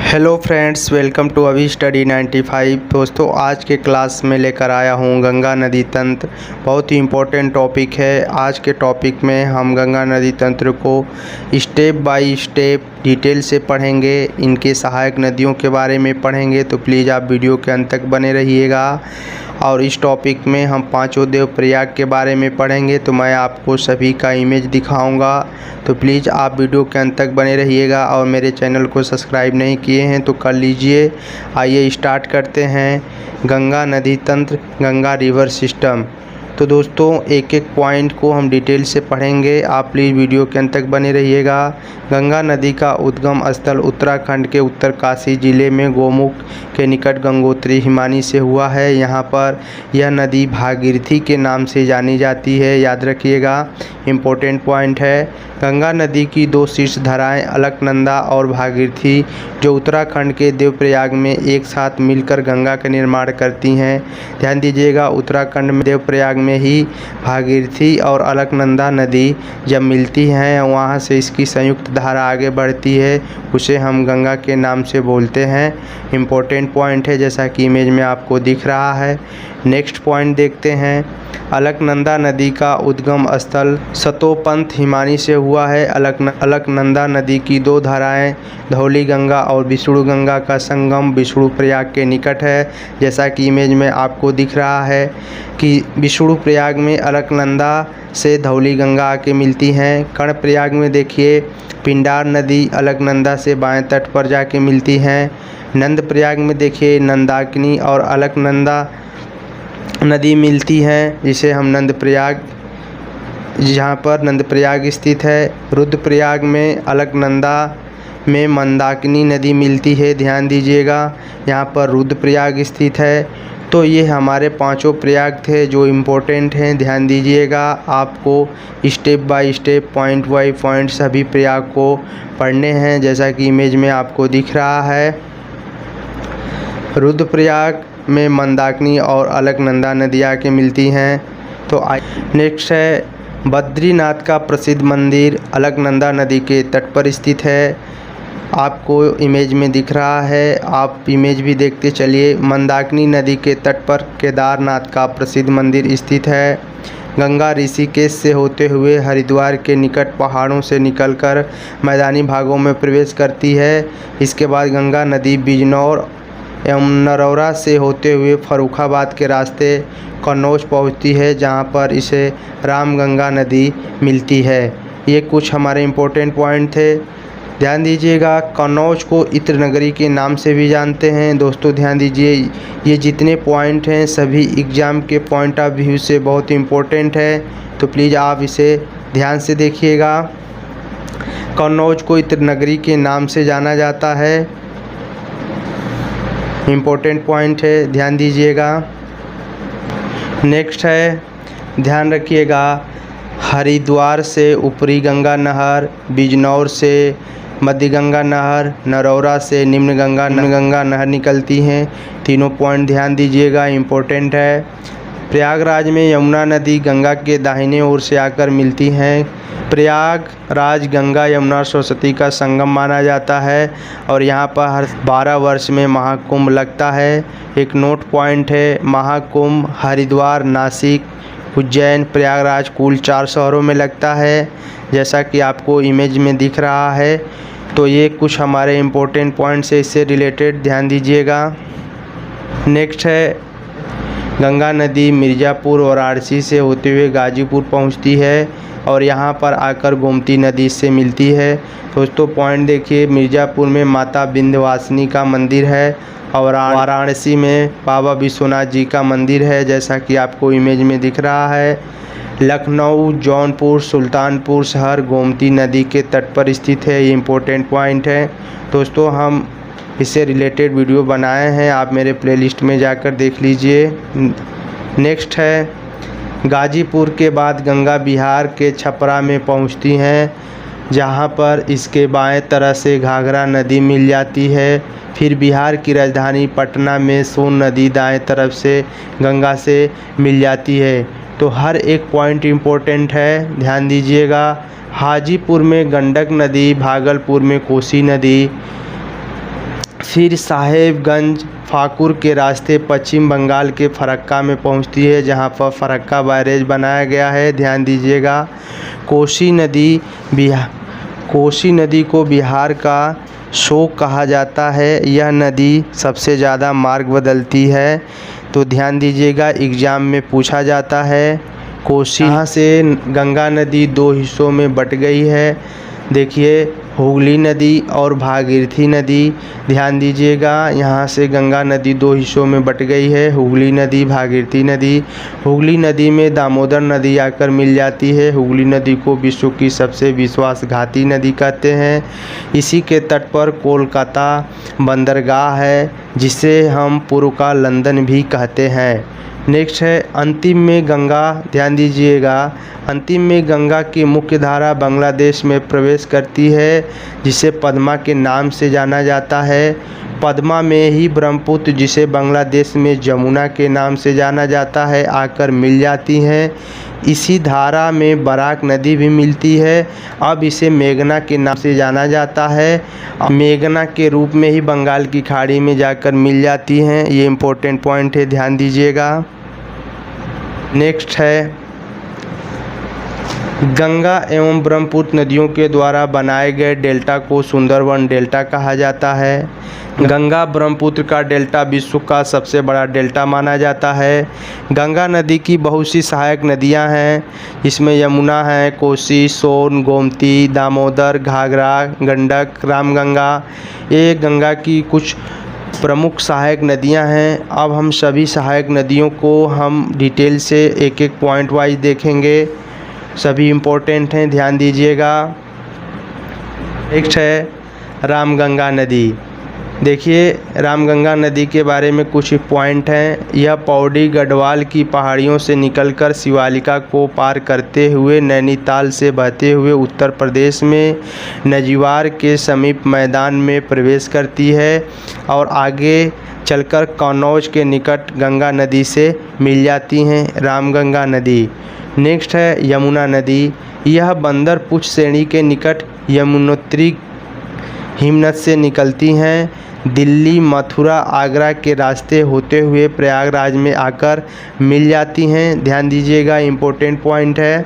Hello friends, welcome to अभी study 95। दोस्तों, आज के क्लास में लेकर आया हूँ गंगा नदी तंत्र। बहुत ही इम्पोर्टेंट टॉपिक है। आज के टॉपिक में हम गंगा नदी तंत्र को स्टेप बाय स्टेप डिटेल से पढ़ेंगे। इनके सहायक नदियों के बारे में पढ़ेंगे, तो प्लीज़ आप वीडियो के अंत तक बने रहिएगा। और इस टॉपिक में हम पांचों देव प्रयाग के बारे में पढ़ेंगे, तो मैं आपको सभी का इमेज दिखाऊंगा। तो प्लीज़ आप वीडियो के अंत तक बने रहिएगा। और मेरे चैनल को सब्सक्राइब नहीं किए हैं तो कर लीजिए। आइए स्टार्ट करते हैं। गंगा नदी तंत्र, गंगा रिवर सिस्टम। तो दोस्तों, एक एक पॉइंट को हम डिटेल से पढ़ेंगे। आप प्लीज़ वीडियो के अंत तक बने रहिएगा। गंगा नदी का उद्गम स्थल उत्तराखंड के उत्तरकाशी जिले में गोमुख के निकट गंगोत्री हिमानी से हुआ है। यहाँ पर यह नदी भागीरथी के नाम से जानी जाती है, याद रखिएगा। इम्पोर्टेंट पॉइंट है। गंगा नदी की दो शीर्ष धाराएं अलकनंदा और भागीरथी, जो उत्तराखंड के देवप्रयाग में एक साथ मिलकर गंगा का निर्माण करती हैं। ध्यान दीजिएगा, उत्तराखंड में देवप्रयाग में ही भागीरथी और अलकनंदा नदी जब मिलती हैं, वहाँ से इसकी संयुक्त धारा आगे बढ़ती है, उसे हम गंगा के नाम से बोलते हैं। इम्पोर्टेंट पॉइंट है, जैसा कि इमेज में आपको दिख रहा है। नेक्स्ट पॉइंट देखते हैं। अलकनंदा नदी का उद्गम स्थल सतोपंथ हिमानी से हुआ है। अलकनंदा नदी की दो धाराएं धौली गंगा और विष्णु गंगा का संगम विष्णु प्रयाग के निकट है। जैसा कि इमेज में आपको दिख रहा है कि विष्णु प्रयाग में अलकनंदा से धौली गंगा आके मिलती हैं। कर्णप्रयाग में देखिए पिंडार नदी अलकनंदा से बाएं तट पर जाके मिलती हैं। नंद प्रयाग में देखिए नंदाकिनी और अलकनंदा नदी मिलती हैं, जिसे हम नंद प्रयाग, जहाँ पर नंद प्रयाग स्थित है। रुद्रप्रयाग में अलकनंदा में मंदाकिनी नदी मिलती है, ध्यान दीजिएगा, यहाँ पर रुद्रप्रयाग स्थित है। तो ये हमारे पांचों प्रयाग थे जो इम्पोर्टेंट हैं, ध्यान दीजिएगा। आपको step by step, point by point सभी प्रयाग को पढ़ने हैं, जैसा कि इमेज में आपको दिख रहा है। रुद्रप्रयाग में मंदाकिनी और अलकनंदा नदियाँ के मिलती हैं। तो नेक्स्ट है बद्रीनाथ का प्रसिद्ध मंदिर अलकनंदा नदी के तट पर स्थित है। आपको इमेज में दिख रहा है, आप इमेज भी देखते चलिए। मंदाकिनी नदी के तट पर केदारनाथ का प्रसिद्ध मंदिर स्थित है। गंगा ऋषिकेश से होते हुए हरिद्वार के निकट पहाड़ों से निकलकर मैदानी भागों में प्रवेश करती है। इसके बाद गंगा नदी बिजनौर एवं नरौरा से होते हुए फर्रुखाबाद के रास्ते कन्नौज पहुंचती है, जहां पर इसे रामगंगा नदी मिलती है। ये कुछ हमारे इम्पोर्टेंट पॉइंट थे, ध्यान दीजिएगा। कन्नौज को इत्र नगरी के नाम से भी जानते हैं। दोस्तों ध्यान दीजिए, ये जितने पॉइंट हैं सभी एग्ज़ाम के पॉइंट ऑफ व्यू से बहुत इम्पोर्टेंट है, तो प्लीज़ आप इसे ध्यान से देखिएगा। कन्नौज को इत्र नगरी के नाम से जाना जाता है, इम्पोर्टेंट पॉइंट है, ध्यान दीजिएगा। नेक्स्ट है, ध्यान रखिएगा, हरिद्वार से ऊपरी गंगा नहर, बिजनौर से मध्य गंगा नहर, नरौरा से निम्न गंगा नहर निकलती हैं। तीनों पॉइंट ध्यान दीजिएगा, इम्पोर्टेंट है। प्रयागराज में यमुना नदी गंगा के दाहिने ओर से आकर मिलती हैं। प्रयागराज गंगा यमुना सरस्वती का संगम माना जाता है और यहाँ पर हर 12 वर्ष में महाकुंभ लगता है। एक नोट पॉइंट है, महाकुंभ हरिद्वार, नासिक, उज्जैन, प्रयागराज कुल 4 शहरों में लगता है, जैसा कि आपको इमेज में दिख रहा है। तो ये कुछ हमारे इम्पोर्टेंट पॉइंट्स है इससे रिलेटेड, ध्यान दीजिएगा। नेक्स्ट है, गंगा नदी मिर्ज़ापुर और वाराणसी से होते हुए गाजीपुर पहुंचती है और यहाँ पर आकर गोमती नदी से मिलती है। दोस्तों पॉइंट देखिए, मिर्ज़ापुर में माता विंध्यवासिनी का मंदिर है और वाराणसी में बाबा विश्वनाथ जी का मंदिर है, जैसा कि आपको इमेज में दिख रहा है। लखनऊ, जौनपुर, सुल्तानपुर शहर गोमती नदी के तट पर स्थित है, ये इम्पोर्टेंट पॉइंट है। दोस्तों हम इससे रिलेटेड वीडियो बनाए हैं, आप मेरे प्लेलिस्ट में जाकर देख लीजिए। नेक्स्ट है, गाजीपुर के बाद गंगा बिहार के छपरा में पहुंचती हैं, जहां पर इसके बाएं तरफ से घाघरा नदी मिल जाती है। फिर बिहार की राजधानी पटना में सोन नदी दाएं तरफ से गंगा से मिल जाती है। तो हर एक पॉइंट इम्पोर्टेंट है, ध्यान दीजिएगा। हाजीपुर में गंडक नदी, भागलपुर में कोसी नदी, फिर साहेबगंज फाकुर के रास्ते पश्चिम बंगाल के फरक्का में पहुंचती है, जहां पर फरक्का बैरेज बनाया गया है, ध्यान दीजिएगा। कोसी नदी को बिहार का शोक कहा जाता है। यह नदी सबसे ज़्यादा मार्ग बदलती है, तो ध्यान दीजिएगा, एग्ज़ाम में पूछा जाता है। कोसी यहाँ से गंगा नदी दो हिस्सों में बट गई है, देखिए हुगली नदी और भागीरथी नदी। ध्यान दीजिएगा, यहाँ से गंगा नदी दो हिस्सों में बट गई है, हुगली नदी, भागीरथी नदी। हुगली नदी में दामोदर नदी आकर मिल जाती है। हुगली नदी को विश्व की सबसे विश्वासघाती नदी कहते हैं। इसी के तट पर कोलकाता बंदरगाह है, जिसे हम पूर्व का लंदन भी कहते हैं। नेक्स्ट है अंतिम में गंगा। ध्यान दीजिएगा, अंतिम में गंगा की मुख्य धारा बांग्लादेश में प्रवेश करती है, जिसे पद्मा के नाम से जाना जाता है। पद्मा में ही ब्रह्मपुत्र, जिसे बांग्लादेश में जमुना के नाम से जाना जाता है, आकर मिल जाती हैं। इसी धारा में बराक नदी भी मिलती है। अब इसे मेघना के नाम से जाना जाता है। मेघना के रूप में ही बंगाल की खाड़ी में जाकर मिल जाती हैं। ये इम्पोर्टेंट पॉइंट है, ध्यान दीजिएगा। नेक्स्ट है गंगा एवं ब्रह्मपुत्र नदियों के द्वारा बनाए गए डेल्टा को सुंदरवन डेल्टा कहा जाता है। गंगा ब्रह्मपुत्र का डेल्टा विश्व का सबसे बड़ा डेल्टा माना जाता है। गंगा नदी की बहुत सी सहायक नदियां हैं, इसमें यमुना है, कोसी, सोन, गोमती, दामोदर, घाघरा, गंडक, रामगंगा। ये गंगा की कुछ प्रमुख सहायक नदियां हैं। अब हम सभी सहायक नदियों को हम डिटेल से एक एक पॉइंट वाइज देखेंगे, सभी इम्पोर्टेंट हैं, ध्यान दीजिएगा। नेक्स्ट है रामगंगा नदी। देखिए रामगंगा नदी के बारे में कुछ पॉइंट हैं। यह पौड़ी गढ़वाल की पहाड़ियों से निकलकर शिवालिका को पार करते हुए नैनीताल से बहते हुए उत्तर प्रदेश में नजीवार के समीप मैदान में प्रवेश करती है और आगे चलकर कन्नौज के निकट गंगा नदी से मिल जाती हैं, रामगंगा नदी। नेक्स्ट है यमुना नदी। यह बंदरपुछ श्रेणी के निकट यमुनोत्री हिमनद से निकलती हैं, दिल्ली, मथुरा, आगरा के रास्ते होते हुए प्रयागराज में आकर मिल जाती हैं। ध्यान दीजिएगा, इम्पोर्टेंट पॉइंट है।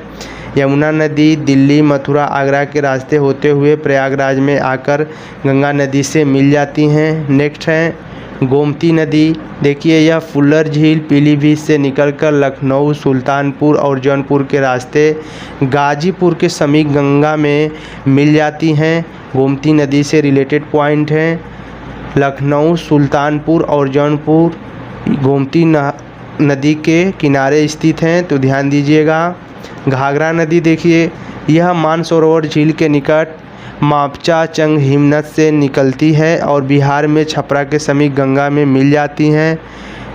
यमुना नदी दिल्ली, मथुरा, आगरा के रास्ते होते हुए प्रयागराज में आकर गंगा नदी से मिल जाती हैं। नेक्स्ट है गोमती नदी। देखिए यह फुल्लर झील, पीलीभीत से निकलकर लखनऊ, सुल्तानपुर और जौनपुर के रास्ते गाजीपुर के समीप गंगा में मिल जाती हैं। गोमती नदी से रिलेटेड पॉइंट हैं, लखनऊ, सुल्तानपुर और जौनपुर गोमती नदी के किनारे स्थित हैं, तो ध्यान दीजिएगा। घाघरा नदी देखिए, यह मानसरोवर झील के निकट मापचा चंग हिमनद से निकलती है और बिहार में छपरा के समीप गंगा में मिल जाती हैं।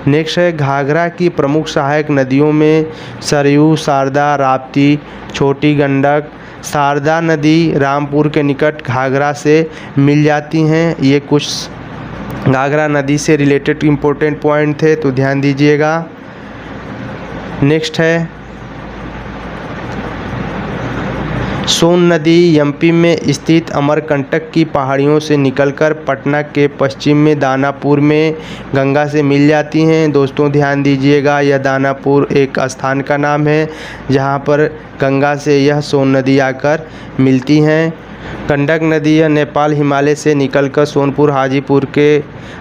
नेक्स्ट है घाघरा की प्रमुख सहायक नदियों में सरयू, शारदा, राप्ती, छोटी गंडक। शारदा नदी रामपुर के निकट घाघरा से मिल जाती हैं। ये कुछ घाघरा नदी से रिलेटेड इम्पोर्टेंट पॉइंट थे, तो ध्यान दीजिएगा। नेक्स्ट है सोन नदी एमपी में स्थित अमरकंटक की पहाड़ियों से निकलकर पटना के पश्चिम में दानापुर में गंगा से मिल जाती हैं। दोस्तों ध्यान दीजिएगा, यह दानापुर एक स्थान का नाम है जहां पर गंगा से यह सोन नदी आकर मिलती हैं। गंडक नदी यह नेपाल हिमालय से निकलकर सोनपुर हाजीपुर के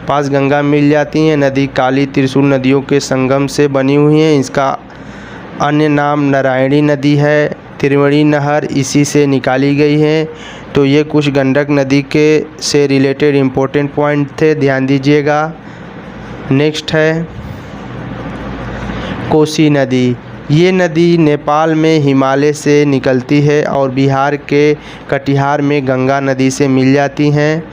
पास गंगा मिल जाती हैं। नदी काली त्रिशूल नदियों के संगम से बनी हुई है। इसका अन्य नाम नारायणी नदी है। त्रिवेणी नहर इसी से निकाली गई है। तो ये कुछ गंडक नदी के से रिलेटेड इम्पोर्टेंट पॉइंट थे, ध्यान दीजिएगा। नेक्स्ट है कोसी नदी। ये नदी नेपाल में हिमालय से निकलती है और बिहार के कटिहार में गंगा नदी से मिल जाती हैं।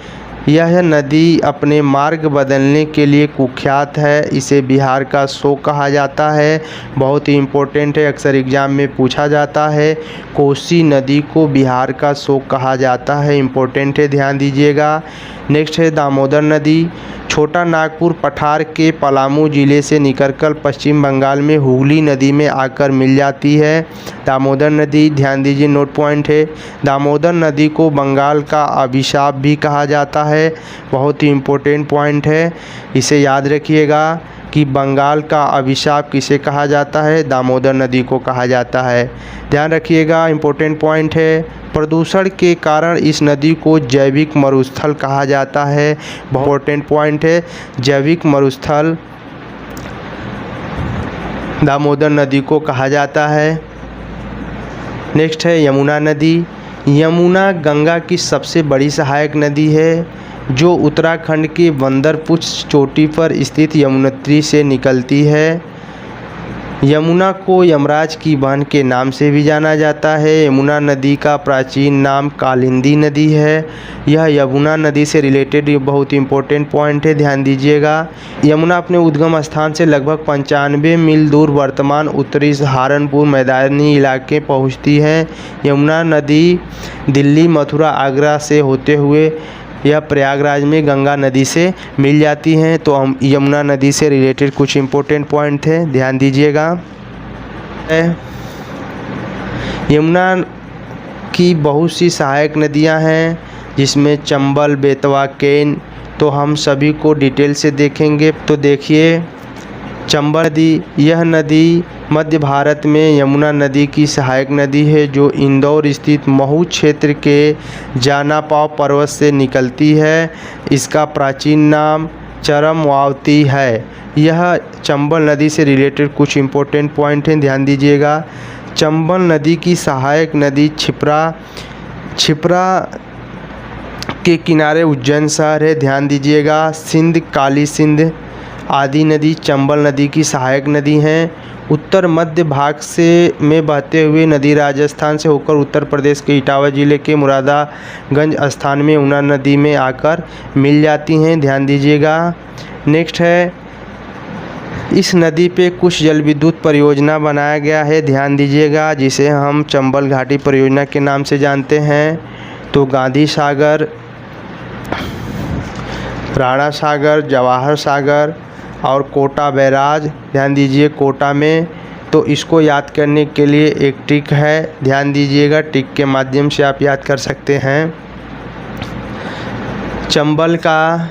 यह नदी अपने मार्ग बदलने के लिए कुख्यात है। इसे बिहार का शोक कहा जाता है। बहुत ही इम्पोर्टेंट है, अक्सर एग्जाम में पूछा जाता है। कोसी नदी को बिहार का शोक कहा जाता है, इम्पोर्टेंट है, ध्यान दीजिएगा। नेक्स्ट है दामोदर नदी। छोटा नागपुर पठार के पलामू जिले से निकलकर पश्चिम बंगाल में हुगली नदी में आकर मिल जाती है। दामोदर नदी, ध्यान दीजिए, नोट पॉइंट है, दामोदर नदी को बंगाल का अभिशाप भी कहा जाता है। बहुत ही इम्पोर्टेंट पॉइंट है, इसे याद रखिएगा कि बंगाल का अभिशाप किसे कहा जाता है, दामोदर नदी को कहा जाता है। ध्यान रखिएगा, इम्पोर्टेंट पॉइंट है। प्रदूषण के कारण इस नदी को जैविक मरुस्थल कहा जाता है। बहुत इम्पोर्टेंट पॉइंट है, जैविक मरुस्थल दामोदर नदी को कहा जाता है। नेक्स्ट है यमुना नदी। यमुना गंगा की सबसे बड़ी सहायक नदी है, जो उत्तराखंड के बंदरपुछ चोटी पर स्थित यमुनोत्री से निकलती है। यमुना को यमराज की बहन के नाम से भी जाना जाता है। यमुना नदी का प्राचीन नाम कालिंदी नदी है। यह यमुना नदी से रिलेटेड बहुत इम्पोर्टेंट पॉइंट है, ध्यान दीजिएगा। यमुना अपने उद्गम स्थान से लगभग 95 मील दूर वर्तमान उत्तरी सहारनपुर मैदानी इलाके पहुंचती है। यमुना नदी दिल्ली, मथुरा, आगरा से होते हुए यह प्रयागराज में गंगा नदी से मिल जाती हैं। तो हम यमुना नदी से रिलेटेड कुछ इम्पोर्टेंट पॉइंट थे, ध्यान दीजिएगा। यमुना की बहुत सी सहायक नदियां हैं, जिसमें चंबल, बेतवा, केन, तो हम सभी को डिटेल से देखेंगे। तो देखिए, चंबल नदी, यह नदी मध्य भारत में यमुना नदी की सहायक नदी है, जो इंदौर स्थित महू क्षेत्र के जानापाव पर्वत से निकलती है। इसका प्राचीन नाम चरमवावती है। यह चंबल नदी से रिलेटेड कुछ इम्पोर्टेंट पॉइंट हैं, ध्यान दीजिएगा। चंबल नदी की सहायक नदी छिप्रा के किनारे उज्जैन शहर है, ध्यान दीजिएगा। सिंध, काली सिंध आदि नदी चंबल नदी की सहायक नदी हैं। उत्तर मध्य भाग से में बहते हुए नदी राजस्थान से होकर उत्तर प्रदेश के इटावा जिले के मुरादागंज स्थान में यमुना नदी में आकर मिल जाती हैं, ध्यान दीजिएगा। नेक्स्ट है, इस नदी पे कुछ जल विद्युत परियोजना बनाया गया है, ध्यान दीजिएगा, जिसे हम चंबल घाटी परियोजना के नाम से जानते हैं। तो गांधी सागर, राणा सागर, जवाहर सागर और कोटा बैराज, ध्यान दीजिए, कोटा में। तो इसको याद करने के लिए एक ट्रिक है, ध्यान दीजिएगा, ट्रिक के माध्यम से आप याद कर सकते हैं। चंबल का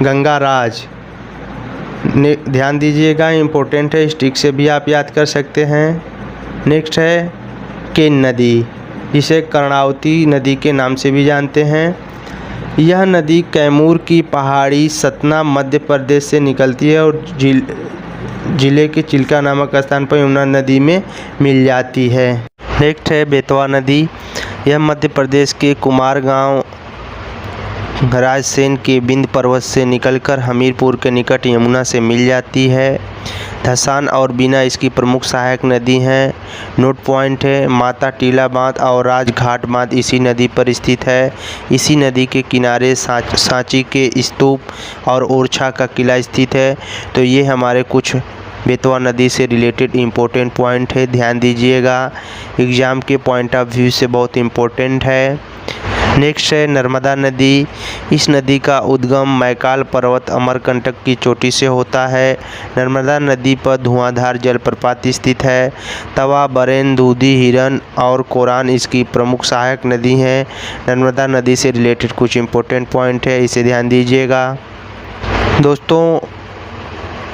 गंगा राज, ध्यान दीजिएगा, इम्पोर्टेंट है, इस ट्रिक से भी आप याद कर सकते हैं। नेक्स्ट है केन नदी, जिसे कर्णावती नदी के नाम से भी जानते हैं। यह नदी कैमूर की पहाड़ी सतना मध्य प्रदेश से निकलती है और जिले के चिल्का नामक स्थान पर यमुना नदी में मिल जाती है। नेक्स्ट है बेतवा नदी। यह मध्य प्रदेश के कुमारगांव राजसेन के बिंद पर्वत से निकलकर हमीरपुर के निकट यमुना से मिल जाती है। धसान और बीना इसकी प्रमुख सहायक नदी हैं। नोट पॉइंट है, माता टीला बांध और राजघाट बांध इसी नदी पर स्थित है। इसी नदी के किनारे सांची के स्तूप और ओरछा का किला स्थित है। तो ये हमारे कुछ बेतवा नदी से रिलेटेड इम्पोर्टेंट पॉइंट है, ध्यान दीजिएगा, एग्ज़ाम के पॉइंट ऑफ व्यू से बहुत इम्पोर्टेंट है। नेक्स्ट है नर्मदा नदी। इस नदी का उद्गम मैकाल पर्वत अमरकंटक की चोटी से होता है। नर्मदा नदी पर धुआंधार जलप्रपात स्थित है। तवा, बरेन, दूधी, हिरन और कोरान इसकी प्रमुख सहायक नदी हैं। नर्मदा नदी से रिलेटेड कुछ इम्पोर्टेंट पॉइंट है, इसे ध्यान दीजिएगा। दोस्तों,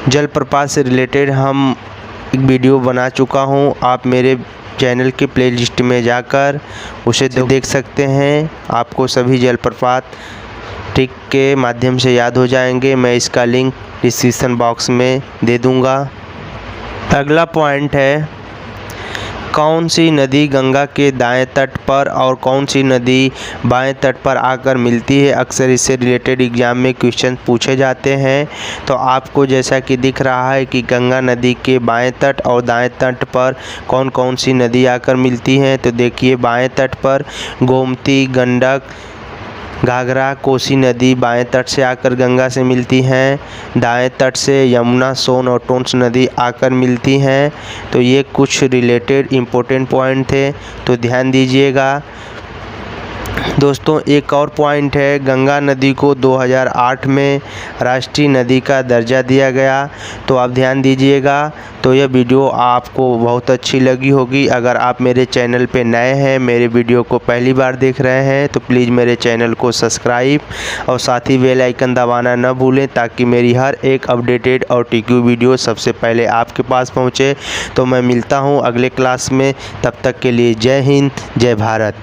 जलप्रपात से रिलेटेड हम एक वीडियो बना चुका हूँ, आप मेरे चैनल के प्लेलिस्ट में जाकर उसे देख सकते हैं। आपको सभी जलप्रपात ट्रिक के माध्यम से याद हो जाएंगे। मैं इसका लिंक डिस्क्रिप्शन बॉक्स में दे दूंगा। अगला पॉइंट है, कौन सी नदी गंगा के दाएं तट पर और कौन सी नदी बाएं तट पर आकर मिलती है। अक्सर इससे रिलेटेड एग्जाम में क्वेश्चन पूछे जाते हैं। तो आपको जैसा कि दिख रहा है कि गंगा नदी के बाएं तट और दाएं तट पर कौन कौन सी नदी आकर मिलती हैं। तो देखिए, बाएं तट पर गोमती, गंडक, घाघरा, कोसी नदी बाएं तट से आकर गंगा से मिलती हैं। दाएं तट से यमुना, सोन और टोंस नदी आकर मिलती हैं। तो ये कुछ रिलेटेड इम्पोर्टेंट पॉइंट थे, तो ध्यान दीजिएगा। दोस्तों एक और पॉइंट है, गंगा नदी को 2008 में राष्ट्रीय नदी का दर्जा दिया गया। तो आप ध्यान दीजिएगा। तो यह वीडियो आपको बहुत अच्छी लगी होगी। अगर आप मेरे चैनल पे नए हैं, मेरे वीडियो को पहली बार देख रहे हैं, तो प्लीज़ मेरे चैनल को सब्सक्राइब और साथ ही बेल आइकन दबाना न भूलें, ताकि मेरी हर एक अपडेटेड और टीक्यू वीडियो सबसे पहले आपके पास पहुँचे। तो मैं मिलता हूँ अगले क्लास में, तब तक के लिए जय हिंद, जय भारत।